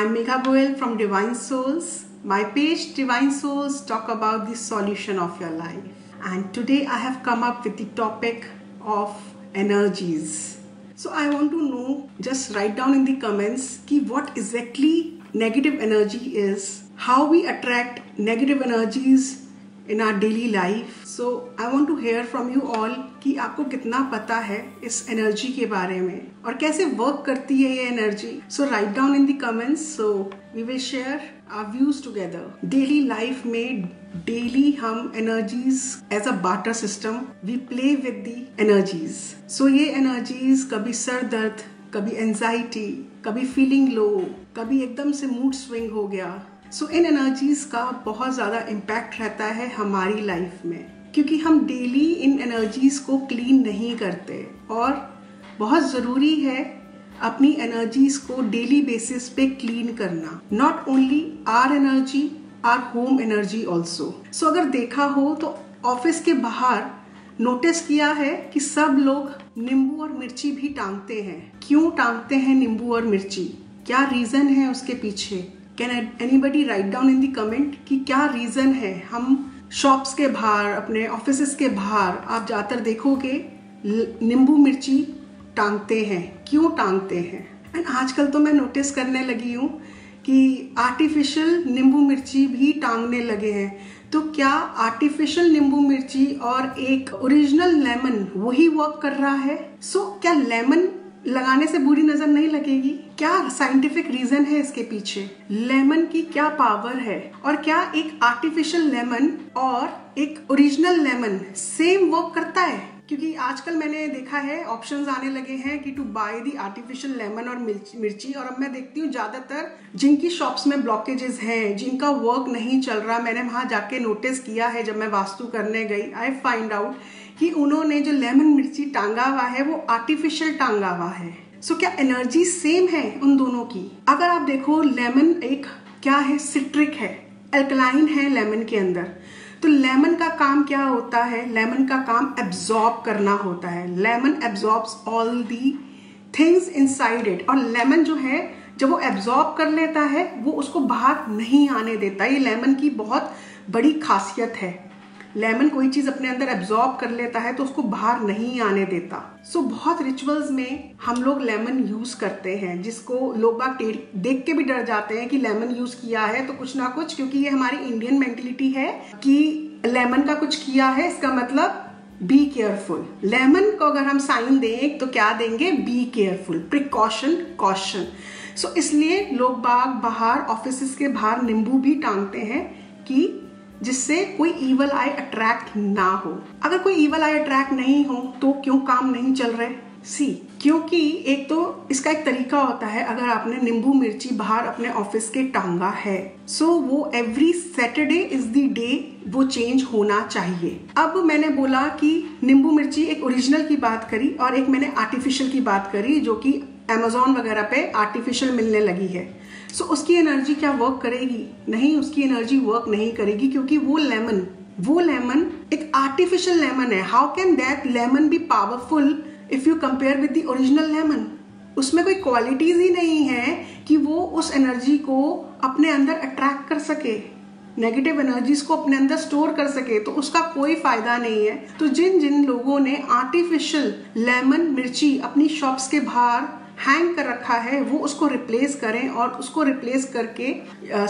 I'm Megha Goel from Divine Souls. My page Divine Souls talk about the solution of your life. And today I have come up with the topic of energies. So I want to know, just write down in the comments ki what exactly negative energy is, how we attract negative energies in our daily life. So I want to hear from you all कि आपको कितना पता है इस energy के बारे में और कैसे वर्क करती है ये energy. So write down in the comments. So we will share our views together. Daily life में डेली हम energies as a barter system we play with the energies. So ये एनर्जीज कभी सर दर्द, कभी anxiety, कभी feeling low, कभी एकदम से मूड स्विंग हो गया. सो इन एनर्जीज का बहुत ज़्यादा इम्पैक्ट रहता है हमारी लाइफ में, क्योंकि हम डेली इन एनर्जीज को क्लीन नहीं करते. और बहुत ज़रूरी है अपनी एनर्जीज को डेली बेसिस पे क्लीन करना. Not only our energy, our home energy also. सो अगर देखा हो तो ऑफिस के बाहर नोटिस किया है कि सब लोग नींबू और मिर्ची भी टांगते हैं. क्यों टांगते हैं नींबू और मिर्ची? क्या रीज़न है उसके पीछे? Can anybody right down in the comment कि क्या रीज़न है? हम शॉप्स के बाहर, अपने ऑफिसेस के बाहर आप ज़्यादातर देखोगे नींबू मिर्ची टांगते हैं. क्यों टांगते हैं? एंड आजकल तो मैं नोटिस करने लगी हूँ कि आर्टिफिशियल नींबू मिर्ची भी टांगने लगे हैं. तो क्या आर्टिफिशियल नींबू मिर्ची और एक ओरिजिनल लेमन वही वर्क कर रहा है? सो क्या लेमन लगाने से बुरी नजर नहीं लगेगी? क्या साइंटिफिक रीजन है इसके पीछे? लेमन की क्या पावर है? और क्या एक आर्टिफिशियल लेमन और एक ओरिजिनल लेमन सेम वर्क करता है? क्योंकि आजकल मैंने देखा है ऑप्शंस आने लगे हैं कि to buy the artificial lemon और मिर्ची. और अब मैं देखती हूँ ज्यादातर जिनकी शॉप्स में ब्लॉकेजेस हैं, जिनका वर्क नहीं चल रहा, मैंने वहां जाके नोटिस किया है जब मैं वास्तु करने गई, आई फाइंड आउट कि उन्होंने जो लेमन मिर्ची टांगा हुआ है वो आर्टिफिशियल टांगा हुआ है. सो क्या एनर्जी सेम है उन दोनों की? अगर आप देखो लेमन एक क्या है, सिट्रिक है, अल्कलाइन है लेमन के अंदर. तो लेमन का काम क्या होता है? लेमन का काम एब्जॉर्ब करना होता है. Lemon absorbs all the things inside it. और लेमन जो है जब वो एब्जॉर्ब कर लेता है वो उसको बाहर नहीं आने देता. ये लेमन की बहुत बड़ी खासियत है. लेमन कोई चीज अपने अंदर एब्जॉर्ब कर लेता है तो उसको बाहर नहीं आने देता. सो बहुत रिचुअल्स में हम लोग लेमन यूज करते हैं, जिसको लोग बाग देख के भी डर जाते हैं कि लेमन यूज किया है तो कुछ ना कुछ, क्योंकि ये हमारी इंडियन मेंटेलिटी है कि लेमन का कुछ किया है इसका मतलब बी केयरफुल. लेमन को अगर हम साइन दें तो क्या देंगे? Be careful, precaution, caution. So इसलिए लोग बाग बाहर ऑफिस के बाहर नींबू भी टांगते हैं कि जिससे कोई ईवल आई अट्रैक्ट ना हो. अगर कोई ईवल आई अट्रैक्ट नहीं हो तो क्यों काम नहीं चल रहे? सी, क्योंकि एक तो इसका एक तरीका होता है. अगर आपने नींबू मिर्ची बाहर अपने ऑफिस के टांगा है, सो वो every Saturday is the day वो चेंज होना चाहिए. अब मैंने बोला कि नींबू मिर्ची एक ओरिजिनल की बात करी और एक मैंने आर्टिफिशियल की बात करी जो कि Amazon वगैरह पे आर्टिफिशियल मिलने लगी है. सो उसकी एनर्जी क्या वर्क करेगी? नहीं, उसकी एनर्जी वर्क नहीं करेगी, क्योंकि वो लेमन एक आर्टिफिशियल लेमन है. How can that lemon B powerful if you compare with the original lemon? उसमें कोई क्वालिटीज ही नहीं है कि वो उस एनर्जी को अपने अंदर अट्रैक्ट कर सके, नेगेटिव एनर्जीज को अपने अंदर स्टोर कर सके. तो उसका कोई फायदा नहीं है. तो जिन लोगों ने आर्टिफिशियल लेमन मिर्ची अपनी शॉप्स के बाहर हैंग कर रखा है वो उसको रिप्लेस करें. और उसको रिप्लेस करके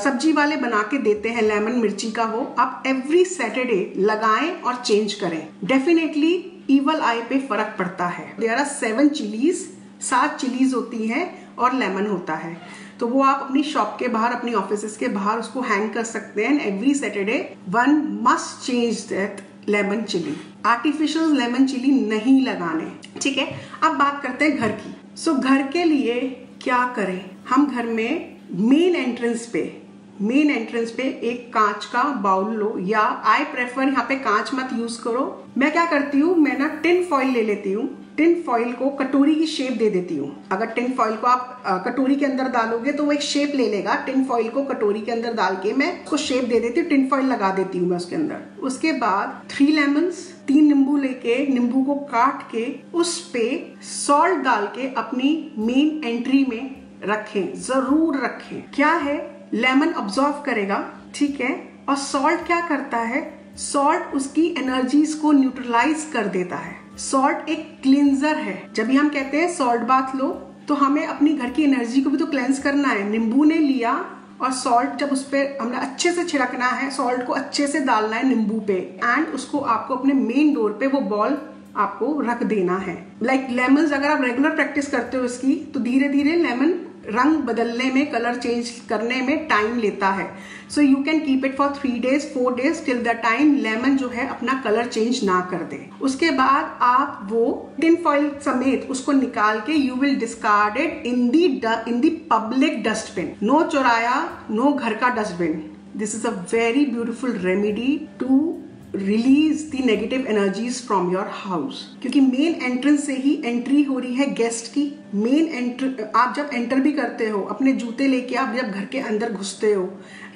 सब्जी वाले बना के देते हैं लेमन मिर्ची का, वो आप एवरी सैटरडे लगाएं और चेंज करें. डेफिनेटली ईवल आई पे फर्क पड़ता है. देयर आर 7 चिलीज, 7 चिलीज होती हैं और लेमन होता है. तो वो आप अपनी शॉप के बाहर, अपनी ऑफिस के बाहर उसको हैंग कर सकते हैं. Every Saturday one must change that lemon chili. Artificial lemon chili नहीं लगाने. ठीक है, अब बात करते हैं घर की. सो घर के लिए क्या करें? हम घर में मेन एंट्रेंस पे एक कांच का बाउल लो, या आई प्रेफर यहाँ पे कांच मत यूज करो. मैं क्या करती हूँ, मैं ना टिन फॉइल ले लेती हूँ. टिन फॉइल को कटोरी की शेप दे देती हूँ. अगर टिन फॉइल को आप कटोरी के अंदर डालोगे तो वो एक शेप ले लेगा. टिन फॉइल को कटोरी के अंदर डाल के मैं उसको शेप दे देती हूँ. टिन फॉइल लगा देती हूँ मैं उसके अंदर. उसके बाद 3 लेमन्स, 3 नींबू लेके नींबू को काट के उस पे सॉल्ट डाल के अपनी मेन एंट्री में रखें, जरूर रखें। क्या है, लेमन ऑब्जॉर्व करेगा, ठीक है, और सॉल्ट क्या करता है, सॉल्ट उसकी एनर्जीज को न्यूट्रलाइज कर देता है। सॉल्ट एक क्लींजर है। जब भी हम कहते हैं सॉल्ट बाथ लो, तो हमें अपनी घर की एनर्जी को भी तो क्लेंस करना है। नींबू ने लिया और सॉल्ट जब उस पर हमने अच्छे से छिड़कना है, सॉल्ट को अच्छे से डालना है नींबू पे, एंड उसको आपको अपने मेन डोर पे वो बॉल आपको रख देना है। लाइक लेमन, अगर आप रेगुलर प्रैक्टिस करते हो इसकी, तो धीरे धीरे लेमन रंग बदलने में, कलर चेंज करने में टाइम लेता है। So you can keep it for 3 days 4 days till the time lemon जो है अपना कलर चेंज ना कर दे। उसके बाद आप वो टिन फॉइल समेत उसको निकाल के you will discard it in the public dustbin. No चौराया, नो घर का dustbin. This is a very beautiful remedy to release the negative energies from your house, क्योंकि मेन एंट्रेंस से ही एंट्री हो रही है गेस्ट की। मेन एंट्री, आप जब एंटर भी करते हो अपने जूते लेके, आप जब घर के अंदर घुसते हो,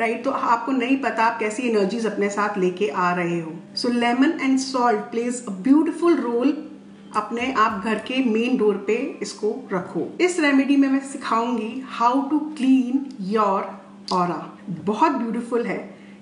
राइट, तो आपको नहीं पता आप कैसी एनर्जीज अपने साथ लेके आ रहे हो। So lemon and salt plays a beautiful role. अपने आप घर के मेन डोर पे इसको रखो। इस रेमेडी में मैं सिखाऊंगी how to clean your aura. बहुत ब्यूटिफुल है,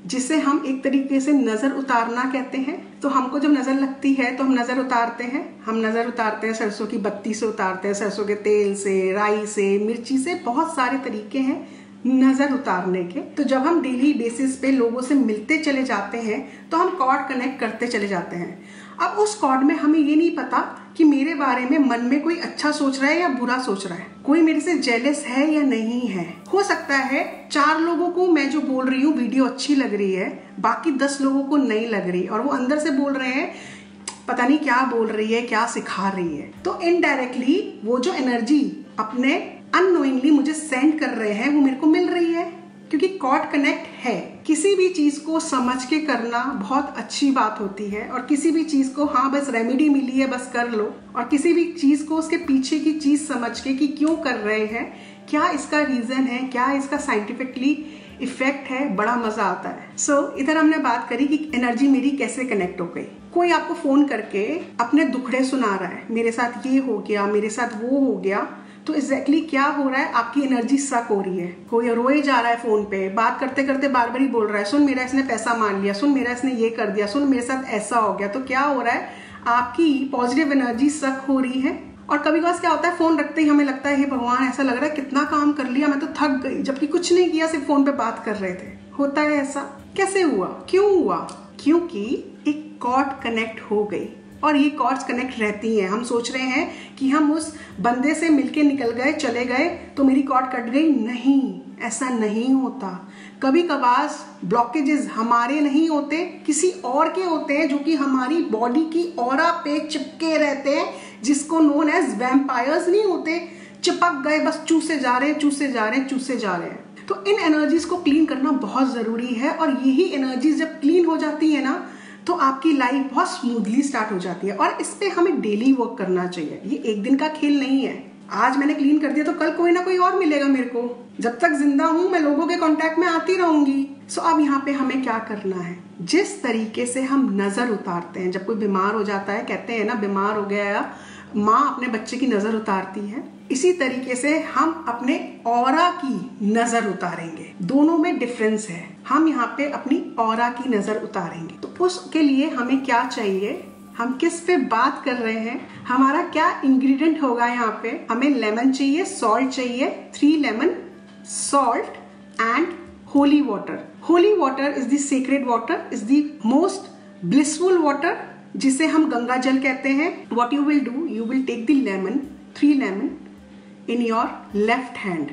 जिसे हम एक तरीके से नजर उतारना कहते हैं। तो हमको जब नजर लगती है तो हम नजर उतारते हैं। हम नजर उतारते हैं सरसों की बत्ती से, उतारते हैं सरसों के तेल से, राई से, मिर्ची से, बहुत सारे तरीके हैं नजर उतारने के। तो जब हम डेली बेसिस पे लोगों से मिलते चले जाते हैं तो हम कॉर्ड कनेक्ट करते चले जाते हैं। अब उस कॉर्ड में हमें ये नहीं पता कि मेरे बारे में मन में कोई अच्छा सोच रहा है या बुरा सोच रहा है, कोई मेरे से जेलस है या नहीं है। हो सकता है 4 लोगों को मैं जो बोल रही हूँ वीडियो अच्छी लग रही है, बाकी 10 लोगों को नहीं लग रही, और वो अंदर से बोल रहे हैं पता नहीं क्या बोल रही है, क्या सिखा रही है। तो इनडायरेक्टली वो जो एनर्जी अपने अननोइंगली मुझे सेंड कर रहे हैं वो मेरे को मिल रही है, क्योंकि कॉर्ड कनेक्ट है। किसी भी चीज को समझ के करना बहुत अच्छी बात होती है, और किसी भी चीज को हाँ बस रेमेडी मिली है बस कर लो, और किसी भी चीज को उसके पीछे की चीज समझ के कि क्यों कर रहे हैं, क्या इसका रीजन है, क्या इसका साइंटिफिकली इफेक्ट है, बड़ा मजा आता है। सो इधर हमने बात करी कि एनर्जी मेरी कैसे कनेक्ट हो गई। कोई आपको फोन करके अपने दुखड़े सुना रहा है, मेरे साथ ये हो गया, मेरे साथ वो हो गया, तो एग्जैक्टली क्या हो रहा है, आपकी एनर्जी सक हो रही है। कोई रोए जा रहा है फोन पे, बात करते करते बार बार ही बोल रहा है, सुन मेरा इसने पैसा मान लिया, सुन मेरा इसने ये कर दिया, सुन मेरे साथ ऐसा हो गया। तो क्या हो रहा है, आपकी पॉजिटिव एनर्जी सक हो रही है। और कभी कभार क्या होता है, फोन रखते ही हमें लगता है हे भगवान, ऐसा लग रहा है कितना काम कर लिया, मैं तो थक गई, जबकि कुछ नहीं किया, सिर्फ फोन पे बात कर रहे थे। होता है ऐसा, कैसे हुआ, क्यों हुआ? क्योंकि एक कॉर्ड कनेक्ट हो गई, और ये कॉर्ड्स कनेक्ट रहती हैं। हम सोच रहे हैं कि हम उस बंदे से मिलके निकल गए, चले गए तो मेरी कॉर्ड कट गई। नहीं, ऐसा नहीं होता। कभी कभार ब्लॉकेजेस हमारे नहीं होते, किसी और के होते हैं, जो कि हमारी बॉडी की ऑरा पे चिपके रहते हैं, जिसको नोन एज वैम्पायर्स नहीं होते, चिपक गए, बस चूसे जा रहे हैं, चूसे जा रहे हैं, चूसे जा रहे हैं। तो इन एनर्जीज को क्लीन करना बहुत जरूरी है, और यही एनर्जीज जब क्लीन हो जाती है ना, तो आपकी लाइफ बहुत स्मूथली स्टार्ट हो जाती है। और इस पे हमें डेली वर्क करना चाहिए। ये एक दिन का खेल नहीं है। आज मैंने क्लीन कर दिया तो कल कोई ना कोई और मिलेगा मेरे को। जब तक जिंदा हूं मैं लोगों के कांटेक्ट में आती रहूंगी। सो अब यहाँ पे हमें क्या करना है, जिस तरीके से हम नजर उतारते हैं, जब कोई बीमार हो जाता है, कहते हैं ना बीमार हो गया, माँ अपने बच्चे की नजर उतारती है, इसी तरीके से हम अपने ऑरा की नजर उतारेंगे। दोनों में डिफरेंस है। हम यहाँ पे अपनी ऑरा की नजर उतारेंगे। तो उसके लिए हमें क्या चाहिए, हम किस पे बात कर रहे हैं, हमारा क्या इंग्रेडिएंट होगा यहाँ पे। हमें लेमन चाहिए, सॉल्ट चाहिए, 3 lemon, salt and holy water. Holy water is the sacred water, is the most blissful water, जिसे हम गंगा जल कहते हैं। What you will do, you will take the lemon, 3 lemon in your left hand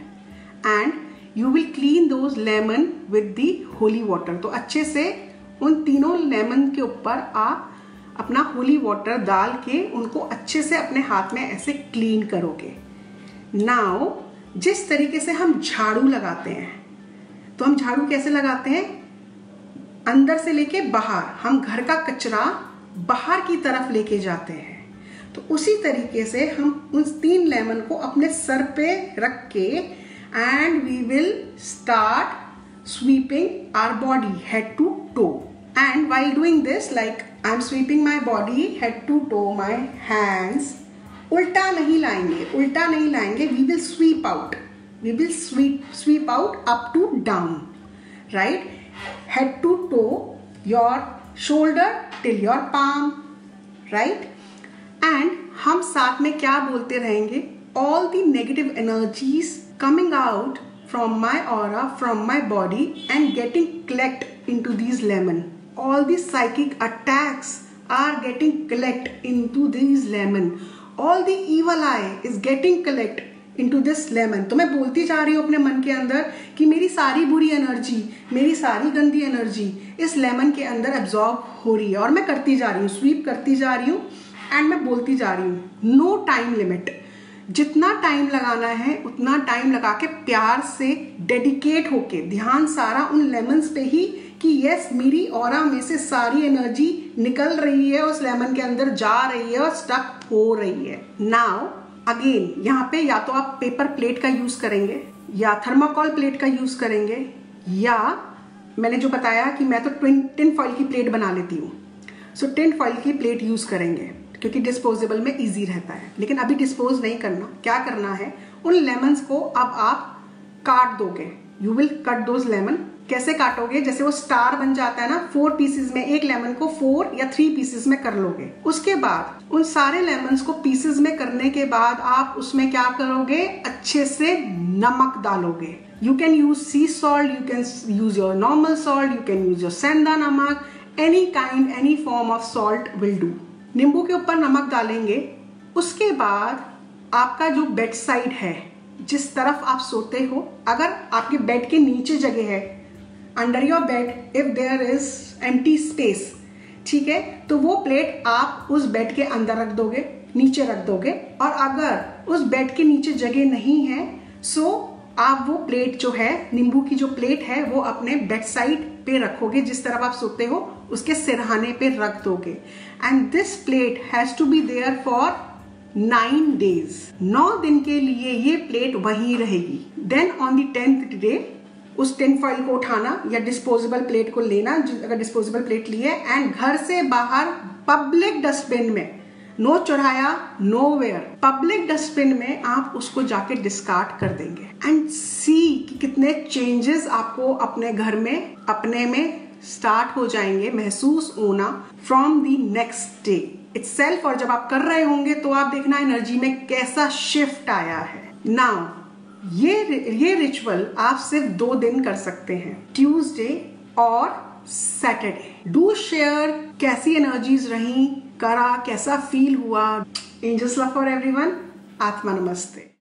and you will clean those lemon with the holy water। तो अच्छे से उन तीनों लेमन के ऊपर आप अपना होली वाटर डाल के उनको अच्छे से अपने हाथ में ऐसे क्लीन करोगे। नाउ जिस तरीके से हम झाड़ू लगाते हैं, तो हम झाड़ू कैसे लगाते हैं, अंदर से लेके बाहर, हम घर का कचरा बाहर की तरफ लेके जाते हैं। तो उसी तरीके से हम उन 3 लेमन को अपने सर पे रख के and we will start sweeping our body head to toe. And while doing this, like I am sweeping my body head to toe, my hands उल्टा नहीं लाएंगे, उल्टा नहीं लाएंगे, we will sweep out. We will sweep out up to down, right? Head to toe, your shoulder till your palm, right? And हम साथ में क्या बोलते रहेंगे? All the negative energies coming out from my aura, from my body and getting collect into these lemon. All the psychic attacks are getting collect into these lemon. All the evil eye is getting collect into this lemon. तो मैं बोलती जा रही हूँ अपने मन के अंदर कि मेरी सारी बुरी एनर्जी, मेरी सारी गंदी एनर्जी इस लेमन के अंदर एब्जॉर्ब हो रही है और मैं करती जा रही हूँ, स्वीप करती जा रही हूँ एंड मैं बोलती जा रही हूँ. No time limit. जितना टाइम लगाना है उतना टाइम लगा के प्यार से डेडिकेट होके ध्यान सारा उन लेमन्स पे ही कि यस मेरी ऑरा में से सारी एनर्जी निकल रही है, उस लेमन के अंदर जा रही है और स्टक हो रही है. नाउ अगेन यहाँ पे या तो आप पेपर प्लेट का यूज करेंगे या थर्माकोल प्लेट का यूज करेंगे या मैंने जो बताया कि मैं तो टिन फॉइल की प्लेट बना लेती हूँ. सो टिन फॉइल की प्लेट यूज करेंगे क्योंकि डिस्पोजेबल में इजी रहता है. लेकिन अभी डिस्पोज नहीं करना. क्या करना है, उन लेमन्स को अब आप काट दोगे. You will cut those lemon. कैसे काटोगे? जैसे वो स्टार बन जाता है ना, 4 पीसेस में. एक लेमन को 4 या 3 पीसेस में कर लोगे. उसके बाद उन सारे लेमन्स को पीसेस में करने के बाद आप उसमें क्या करोगे, अच्छे से नमक डालोगे. You can use C salt, you can use your normal salt, you can use your सेंधा नमक. Any kind, any form of salt will do. नींबू के ऊपर नमक डालेंगे. उसके बाद आपका जो बेड साइड है, जिस तरफ आप सोते हो, अगर आपके बेड के नीचे जगह है, under your bed if there is empty space, ठीक है, तो वो प्लेट आप उस बेड के अंदर रख दोगे, नीचे रख दोगे. और अगर उस बेड के नीचे जगह नहीं है सो आप वो प्लेट जो है, नींबू की जो प्लेट है, वो अपने बेड साइड पे रखोगे. जिस तरफ आप सोते हो उसके सिरहाने पे रख दोगे. And this plate has to be there for 9 days. 9 दिन के लिए ये प्लेट वहीं रहेगी. Then on the 10th day उस टिन फॉइल को उठाना या डिस्पोजेबल प्लेट को लेना, अगर डिस्पोजेबल प्लेट ली है, एंड घर से बाहर पब्लिक डस्टबिन में, नो चौराया, नो वेयर, पब्लिक डस्टबिन में आप उसको जाके डिस्कार्ड कर देंगे. एंड सी कि कितने चेंजेस आपको अपने घर में, अपने में स्टार्ट हो जाएंगे महसूस होना from the next day itself. और जब आप कर रहे होंगे तो आप देखना एनर्जी में कैसा शिफ्ट आया है. नाउ ये रिचुअल आप सिर्फ 2 दिन कर सकते हैं, ट्यूसडे और सैटरडे. डू शेयर कैसी एनर्जीज रही, करा, कैसा फील हुआ. Angels love for everyone. आत्मा नमस्ते.